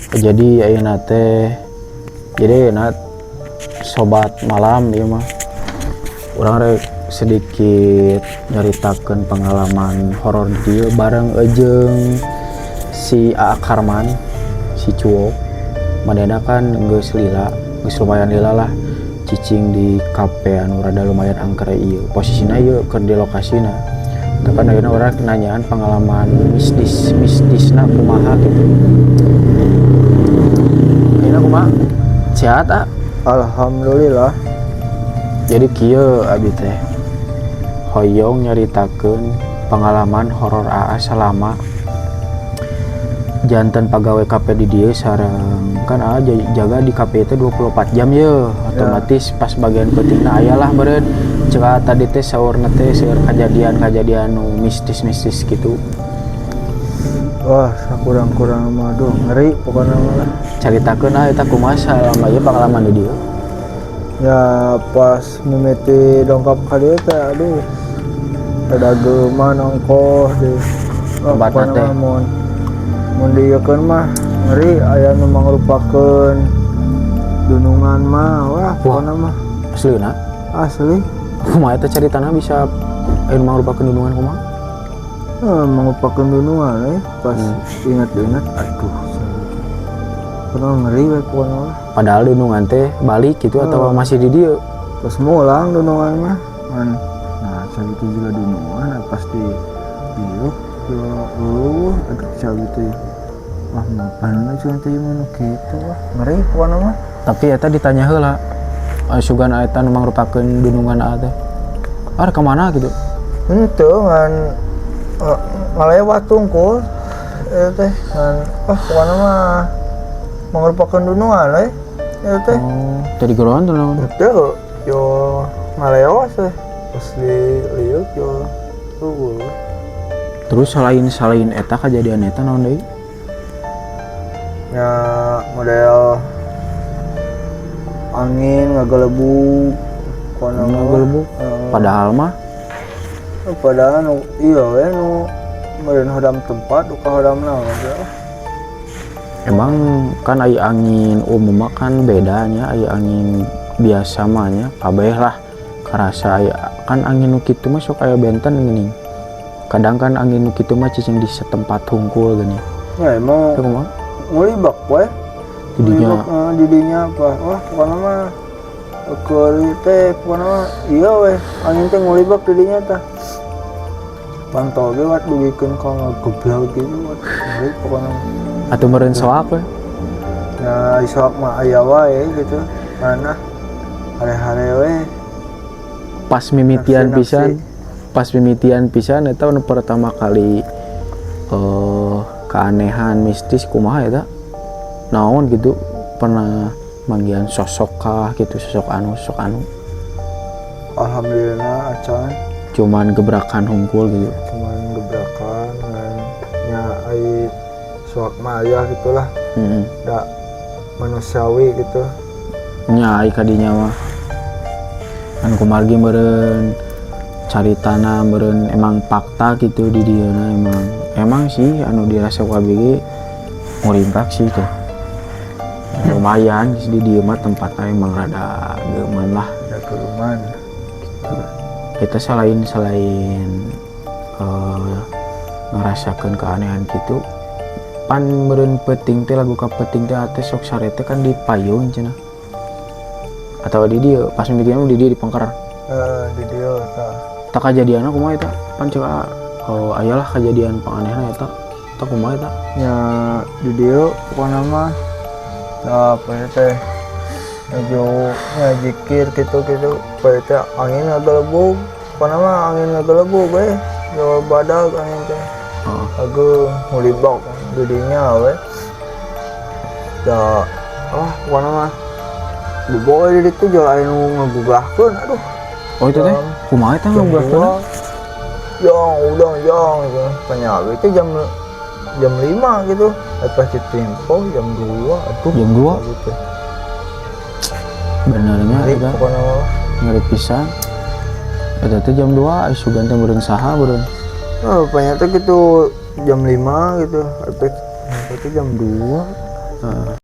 Jadi ayeuna teh jadi ayeuna sobat malam ieu mah urang rek sedikit nyaritakeun pengalaman horor dieu bareng jeung si Aa Karman si Cuok. Manehna kan geus lila, geus lumayan lila lah cicing di kafe anu rada lumayan angker ieu. Posisina ieu keur di lokasina. Tapi ayeuna urang nanyaan pengalaman mistisna kumaha gitu. Ayeuna kumaha? Sehat ah? Alhamdulillah. Jadi kieu abi teh hoyong nyaritakeun pengalaman horor Aa selama janten pagawe kafe di dieu sareng kan Aa jaga di kafe itu 24 jam ye. Otomatis pas bagian pentingna ayalah beureun ceuk tadi teh saurna teh seueur kajadian nu mistis gitu. Wah, sakurang-kurang mah aduh ngeri pokokna mah. Caritakeun eta kumaha salama ieu pengalaman di dieu. Ya pas mimiti dongkap ka dieu teh aduh ada geuman ongkoh deh. Tempatna teh mun dieukeun mah ngeri aya nu mangrupakeun dunungan mah wah pokona mah Asliuna? asli. Kumaha eta caritana bisa anu mangrupakeun dunungan kumaha? Mangrupakeun dunungan pas ingat-ingat aduh pernah ngeri we pokona mah. Padahal dunungan teh balik gitu atau masih di dieu? Pas mulang dunungan mah man. Nah, sakitu juga dunungan pas di dieu agak sakitu. Wah, mapan cenah teh mun kitu wah ngeri pokona mah. Tapi eta ditanya heula. Sugan eta nu mangrupakeun dunungan teh. Are ka mana gitu? Henteu ngan ngalewat tungkul eta teh ngan pokona mah mangrupakeun dunungan we. Eta teh. Oh, tadi geroan tuh naon? Teu yo ngalewas teh. Pas liuk yo tungkul. Terus selain eta kejadian eta naon deui? Ya model angin ngagelebuk kono Ngagelebuk. Padahal mah padahal iya we nu meureun hodam tempat uka hodam naon emang kan aya angin umum kan bedanya aya angin biasa mah nya kabeh lah karasa aya kan angin nu kitu mah sok aya benten geuning. Kadang kan angin nu kitu mah cicing di setempat hungkul geuning. ya emang Teu kumaha? ngulibak we didinya apa wah pokona mah keur teh pokona mah iya we angin teh ngulibak didinya tah pantau ge wat dugikeun ka ngageblag gitu wat ngeri pokona mah Atuh meureun soak we. ya isoak mah aya wae gitu mana hare-hare we Pas mimitian pisan eta nu pertama kali keanehan mistis kumaha eta naon gitu pernah manggian sosok kah gitu sosok anu alhamdulillah acan cuman gebrakan hungkul gitu cuman gebrakan dan nya ai soak mah aya gitulah da manusiawi gitu nya ai kadinya mah kan kumargi meureun caritana meureun emang fakta gitu di dieuna emang sih anu dirasa KBG ngurimprak sih tuh lumayan di dieu mah tempatnya emang rada geuman lah ada keruman kita selain ngerasakeun keanehan gitu pan meureun peuting teh lagu ka peuting teh ate sok sarete kan di payung cenah atau di dieu pas mikirna di dieu di pangker di dieu tak kejadianna kumaha eta pan ceuk ayalah kejadian panganehan eta tak kumaha eta nya di dieu pokona mah apa ya teh ngejo ngajikir gitu apa teh angin ngagelebuk pokona mah angin ngagelebuk we yo badag angin teh ageung ngulibak didinya we da pokona mah buboe di ditu jual anu ngagugahkeun aduh oh itu teh kumaha eta ngagugahkeun Yang penyawi itu jam 5 gitu pas Citimpo jam 2 aduh jam 2 gitu benernya eta pokona ngeri pisan eta teh jam 2 sugan teh meureun saha meureun rupanya teh gitu jam 5 gitu efek itu jam 2 Heeh.